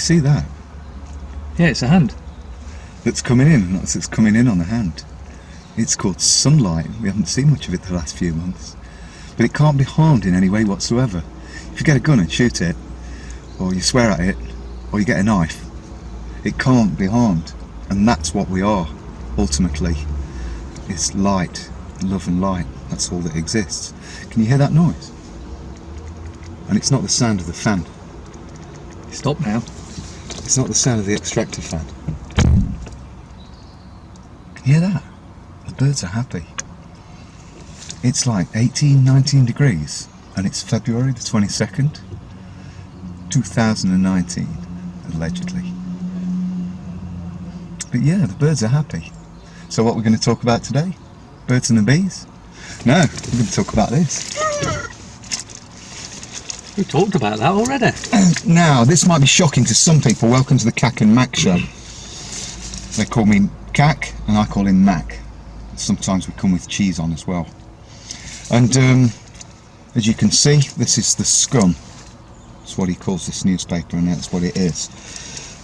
see that? Yeah, it's a hand. That's coming in. That's coming in on the hand. It's called sunlight. We haven't seen much of it the last few months. But it can't be harmed in any way whatsoever. If you get a gun and shoot it, or you swear at it, or you get a knife, it can't be harmed. And that's what we are, ultimately. It's light, love and light. That's all that exists. Can you hear that noise? And it's not the sound of the fan. Stop now. It's not the sound of the extractor fan. Can you hear that? The birds are happy. It's like 18, 19 degrees, and it's February the 22nd, 2019, allegedly. But yeah, the birds are happy. So what we're going to talk about today? Birds and the bees? No, we're going to talk about this. We talked about that already. Now, this might be shocking to some people. Welcome to the Cack and Mac show. They call me Cack, and I call him Mac. Sometimes we come with cheese on as well. And as you can see, this is the Scum. That's what he calls this newspaper, and that's what it is.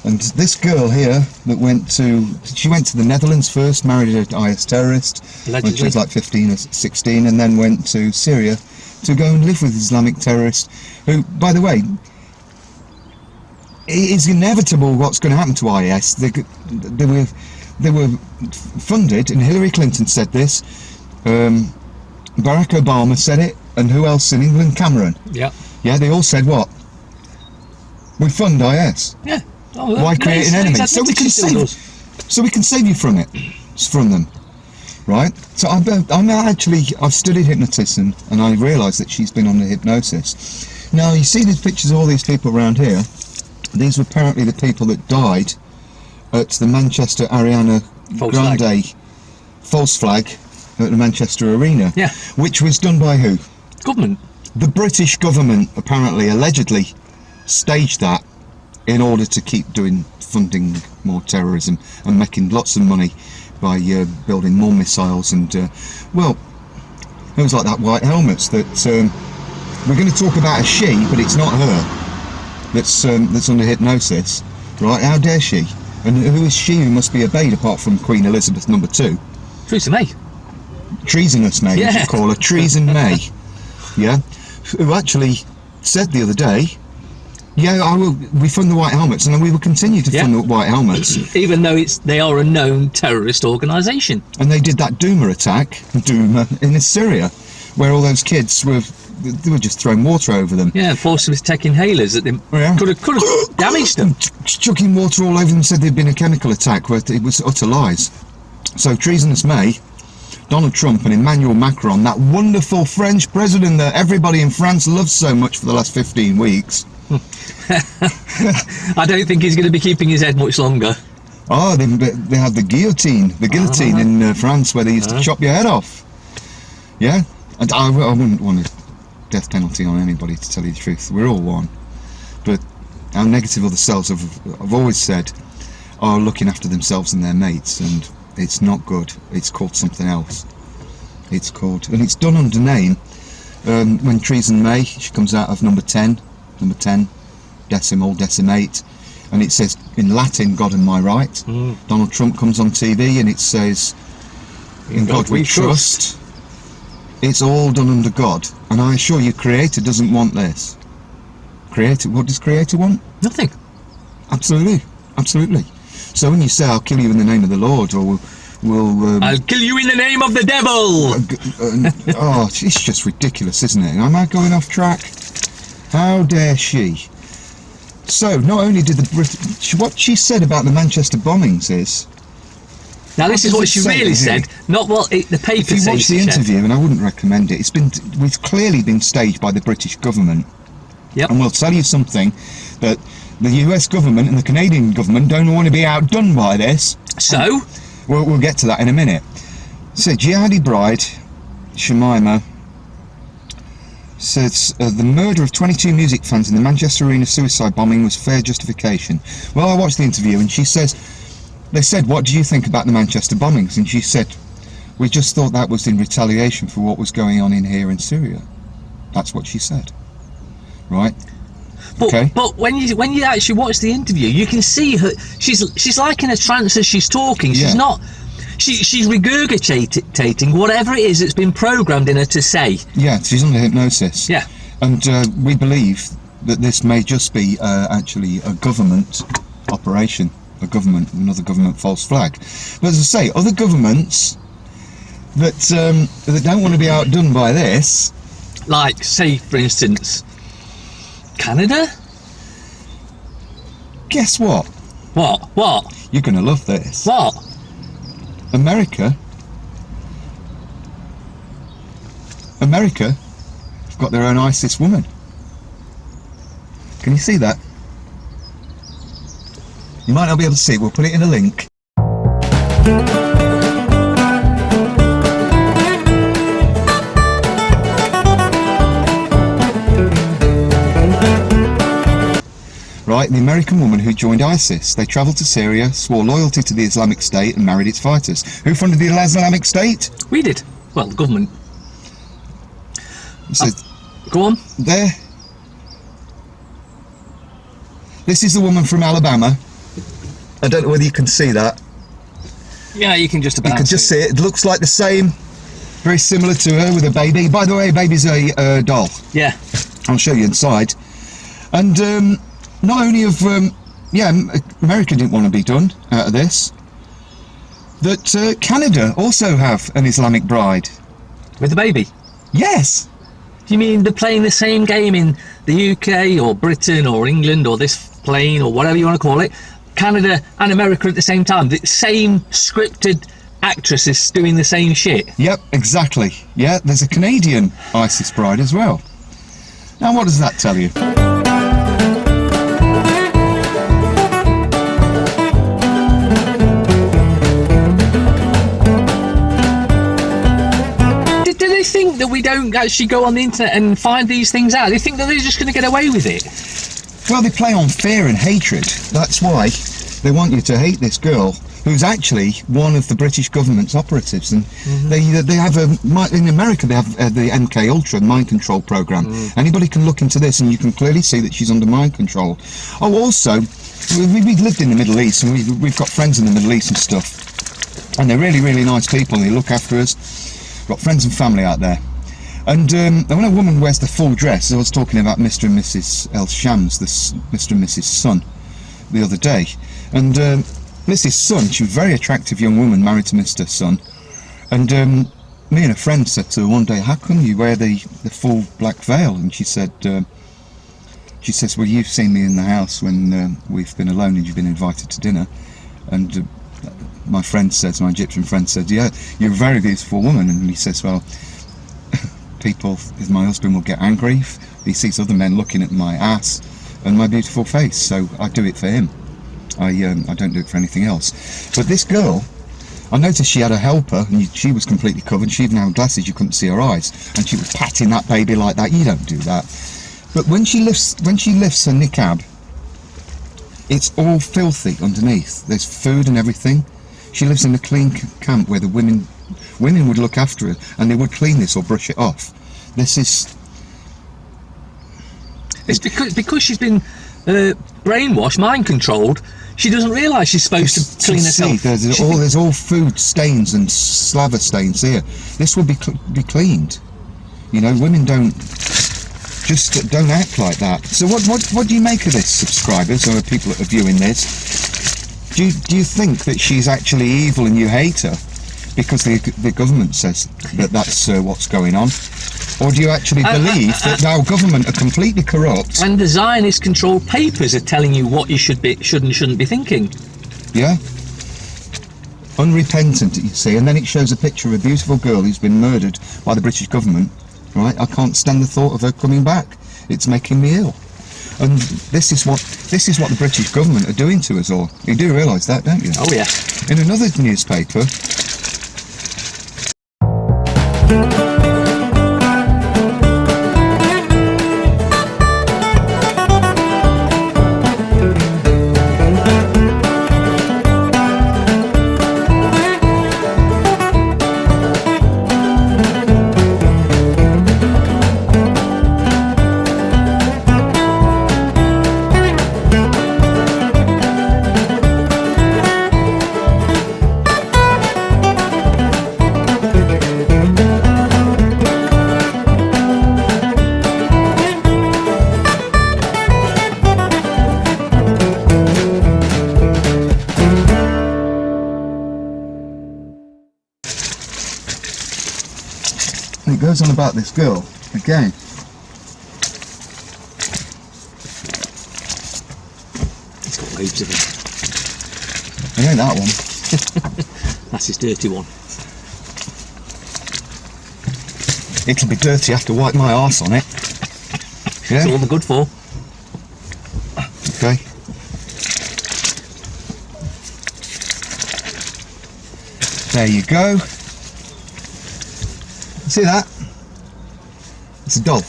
And this girl here that went to the Netherlands first, married an IS terrorist when she was like 15 or 16, and then went to Syria to go and live with Islamic terrorists, who, by the way, it is inevitable what's going to happen to IS. They were funded, and Hillary Clinton said this, Barack Obama said it, and who else in England? Cameron. Yeah. Yeah, they all said what? We fund IS. Yeah. Oh, why create an enemy? So we can save you from it, from them, right? So I've studied hypnotism, and I realised that she's been under hypnosis. Now you see these pictures of all these people around here. These were apparently the people that died at the Manchester Ariana Grande false flag at the Manchester Arena. Yeah. Which was done by who? Government. The British government apparently, allegedly, staged that in order to keep funding more terrorism and making lots of money by building more missiles and well, it was like that White Helmets that we're going to talk about a she, but it's not her that's under hypnosis, right? How dare she? And who is she who must be obeyed apart from Queen Elizabeth II? Theresa May. Treasonous May, yeah. You should call her. Treason May. Yeah, who actually said the other day, yeah, we fund the White Helmets, and then we will continue to fund the White Helmets. Even though they are a known terrorist organisation. And they did that Duma attack, in Syria, where all those kids were just throwing water over them. Yeah, forced was taking inhalers at them. Yeah. Could have damaged them. Chucking water all over them, said there'd been a chemical attack, where it was utter lies. So Treasonous May, Donald Trump and Emmanuel Macron, that wonderful French president that everybody in France loves so much for the last 15 weeks. I don't think he's going to be keeping his head much longer. Oh, they have the guillotine in France, where they used to chop your head off. Yeah, and I wouldn't want a death penalty on anybody, to tell you the truth. We're all one. But our negative other selves, I've always said, are looking after themselves and their mates, and it's not good. It's called something else. And it's done under name. When Treason May, she comes out of number 10, decimal, decimate, and it says in Latin, God and my right. Donald Trump comes on TV and it says, in God we trust. It's all done under God, and I assure you, Creator doesn't want this. What does Creator want? Nothing. Absolutely. So when you say, I'll kill you in the name of the Lord, or I'll kill you in the name of the devil! Oh, it's just ridiculous, isn't it? Am I going off track? How dare she? So, not only did what she said about the Manchester bombings is... Now this is what she really said, not what the paper says. If you watch the interview, and I wouldn't recommend it, it's clearly been staged by the British government. Yep. And we'll tell you something, that the US government and the Canadian government don't want to be outdone by this. So? We'll get to that in a minute. So, jihadi bride, Shamima, says the murder of 22 music fans in the Manchester Arena suicide bombing was fair justification. Well, I watched the interview, and she says, they said, what do you think about the Manchester bombings? And she said, we just thought that was in retaliation for what was going on in here in Syria. That's what she said. Right? But Okay. but when you actually watch the interview, you can see her. She's like in a trance as she's talking. She's Yeah. not. She's regurgitating whatever it is that's been programmed in her to say. Yeah, she's under hypnosis. Yeah. And we believe that this may just be actually a government operation, another government false flag. But as I say, other governments that don't want to be outdone by this. Like, say, for instance, Canada. Guess what? What? You're going to love this. What? America have got their own ISIS woman. Can you see that? You might not be able to see it. We'll put it in a link. Right, the American woman who joined ISIS. They travelled to Syria, swore loyalty to the Islamic State and married its fighters. Who funded the Islamic State? We did. Well, the government. So Go on. there. This is the woman from Alabama. I don't know whether you can see that. Yeah, you can just about. You can just see it. It looks like the same. Very similar to her with a baby. By the way, baby's a doll. Yeah. I'll show you inside. And not only of America didn't want to be done out of this, that Canada also have an Islamic bride. With the baby. Yes. You mean they're playing the same game in the UK or Britain or England or this plane or whatever you want to call it? Canada and America at the same time. The same scripted actresses doing the same shit. Yep, exactly. Yeah, there's a Canadian ISIS bride as well. Now, what does that tell you? Do they think that we don't actually go on the internet and find these things out? They think that they're just going to get away with it? Well, they play on fear and hatred. That's why they want you to hate this girl, who's actually one of the British government's operatives. And they have in America they have the MK Ultra mind control program. Anybody can look into this, and you can clearly see that she's under mind control. Oh, also, we've lived in the Middle East, and we've got friends in the Middle East and stuff, and they're really, really nice people. They look after us. Got friends and family out there. And when a woman wears the full dress, I was talking about Mr. and Mrs. El Shams, Mr. and Mrs. Sun, the other day. And Mrs. Sun, she was a very attractive young woman married to Mr. Sun. And me and a friend said to her one day, how come you wear the full black veil? And she says, well, you've seen me in the house when we've been alone and you've been invited to dinner. And my Egyptian friend said, yeah, you're a very beautiful woman. And he says, well, my husband will get angry if he sees other men looking at my ass and my beautiful face, so I do it for him. I don't do it for anything else. But this girl, I noticed she had a helper, and she was completely covered. She even had glasses, you couldn't see her eyes, and she was patting that baby like that. You don't do that. But when she lifts her niqab, it's all filthy underneath. There's food and everything. She lives in a clean camp where the women would look after her, and they would clean this or brush it off. It's because she's been brainwashed, mind controlled. She doesn't realise she's supposed to clean herself. There's all food stains and slaver stains here. This will be cleaned. You know, women don't act like that. So what do you make of this, subscribers or people that are viewing this? Do you think that she's actually evil and you hate her because the government says that's what's going on? Or do you actually believe that our government are completely corrupt? And the Zionist-controlled papers are telling you what you should and shouldn't be thinking. Yeah. Unrepentant, you see. And then it shows a picture of a beautiful girl who's been murdered by the British government. Right? I can't stand the thought of her coming back. It's making me ill. And this is what the British government are doing to us all. You do realise that, don't you? Oh, yeah. In another newspaper... And it goes on about this girl again. He's got loads of them. It ain't that one. That's his dirty one. It'll be dirty after wipe my arse on it. That's all Yeah. they're good for. Okay. There you go. See that? It's a doll.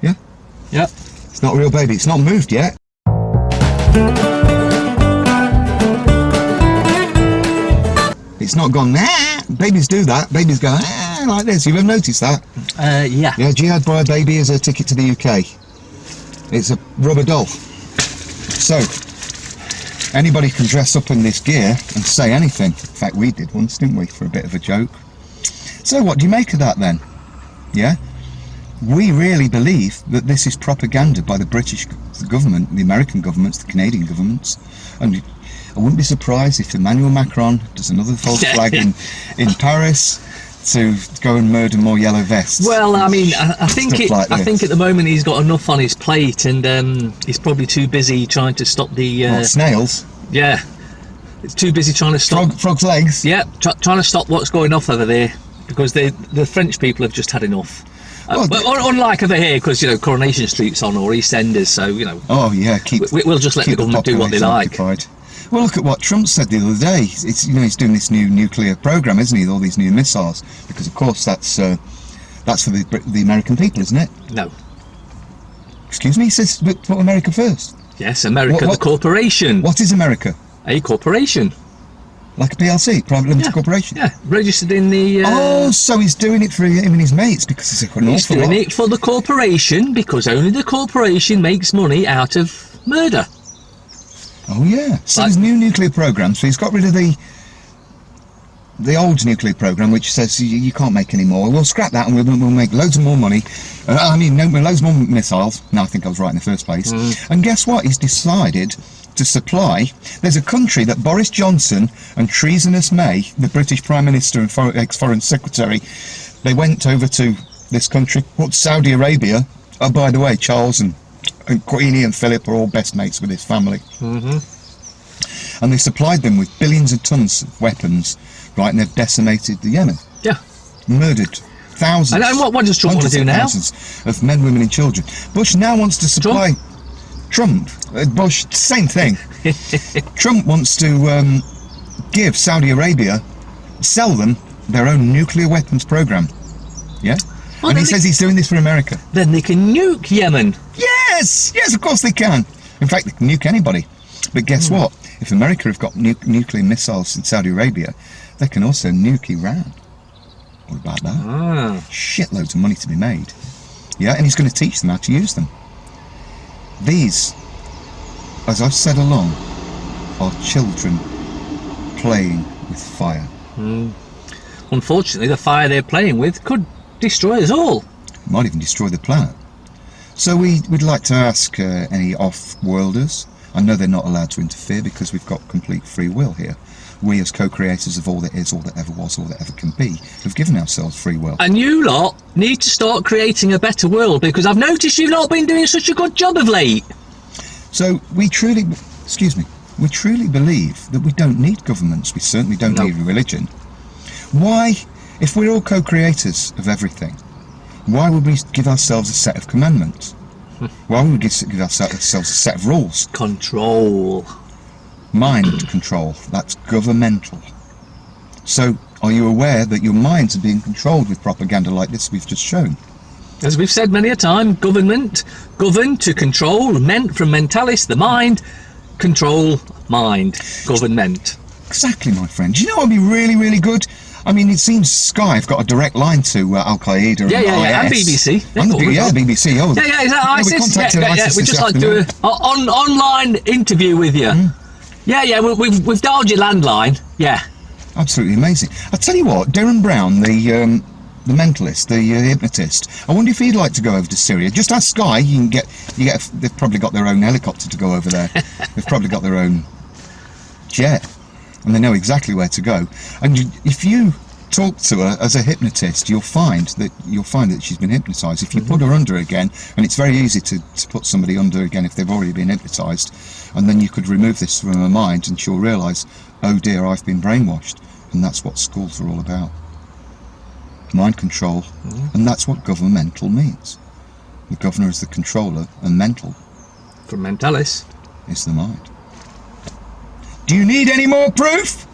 Yeah? Yep. It's not a real baby. It's not moved yet. It's not gone, nah. Babies do that. Babies go, ah, like this. You've ever noticed that? Yeah. Yeah, Jihad buy a baby as a ticket to the UK. It's a rubber doll. So, anybody can dress up in this gear and say anything. In fact, we did once, didn't we, for a bit of a joke. So what do you make of that then? Yeah? We really believe that this is propaganda by the British government, the American governments, the Canadian governments. And I wouldn't be surprised if Emmanuel Macron does another false flag in Paris to go and murder more yellow vests. Well, I mean, I think Stuff like I this. think at the moment he's got enough on his plate, and he's probably too busy trying to stop the. What, snails? Yeah, it's too busy trying to stop. Frog's legs? Yeah, trying to stop what's going off over there, because the French people have just had enough. Well, But unlike over here, because Coronation Street's on, or EastEnders, so Oh yeah, we'll just let the keep government do what they population like. occupied. Well, look at what Trump said the other day. It's he's doing this new nuclear program, isn't he? With all these new missiles, because of course that's for the American people, isn't it? No. Excuse me, he says put America first. Yes, America, What- the corporation. What is America? A corporation. Like a PLC, private limited corporation. Yeah, registered in the. Oh, so he's doing it for him and his mates because it's an He's awful doing lot. it for the corporation, because only the corporation makes money out of murder. Oh yeah. So Like- there's new nuclear programs. So he's got rid of the old nuclear program, which says you can't make any more. We'll scrap that and we'll make loads of more money. Loads more missiles. No, I think I was right in the first place. And guess what? He's decided to supply. There's a country that Boris Johnson and treasonous May, the British Prime Minister and ex-Foreign Secretary, they went over to this country called Saudi Arabia. Oh, by the way, Charles and Queenie and Philip are all best mates with his family. And they supplied them with billions of tons of weapons, right? And they've decimated the Yemen, Yeah. murdered thousands. And what does Trump want to hundreds do of now? thousands of men, women, and children. Bush now wants to supply. Bush, same thing. Trump wants to give Saudi Arabia, sell them their own nuclear weapons program. Yeah. Well, And he then says he's doing this for America. Then they can nuke Yemen. Yes, of course they can. In fact, they can nuke anybody. But guess what? If America have got nuclear missiles in Saudi Arabia, they can also nuke Iran. What about that? Shitloads of money to be made. Yeah, and he's going to teach them how to use them. These, as I've said along, are children playing with fire. Unfortunately, the fire they're playing with could destroy us all. Might even destroy the planet. So we'd like to ask any off-worlders. I know they're not allowed to interfere because we've got complete free will here. We as co-creators of all that is, all that ever was, all that ever can be, have given ourselves free will. And you lot need to start creating a better world, because I've noticed you've not been doing such a good job of late. So we truly believe that we don't need governments. We certainly don't No. need religion. Why, if we're all co-creators of everything, why would we give ourselves a set of commandments? Why would we give ourselves a set of rules? Control. Mind control, that's governmental. So, are you aware that your minds are being controlled with propaganda like this we've just shown? As we've said many a time, government, govern to control, meant from mentalis, the mind, control, mind, government. Exactly, my friend. Do you know what would be really, really good? I mean, it seems Sky have got a direct line to Al Qaeda Yeah, and and IS. BBC. And the BBC. Oh, Yeah, is that we ISIS? contacted ISIS We this just like to do afternoon. an online interview with you. We've dialed your landline. Yeah. Absolutely amazing. I'll tell you what, Darren Brown, the mentalist, the hypnotist, I wonder if he'd like to go over to Syria. Just ask Sky, they've probably got their own helicopter to go over there. They've probably got their own jet. And they know exactly where to go. And if you talk to her as a hypnotist, you'll find that she's been hypnotised. If you put her under again, and it's very easy to put somebody under again if they've already been hypnotised, and then you could remove this from her mind, and she'll realise, oh dear, I've been brainwashed, and that's what schools are all about. Mind control, and that's what governmental means. The governor is the controller, and mental, From Mentalis. is the mind. Do you need any more proof?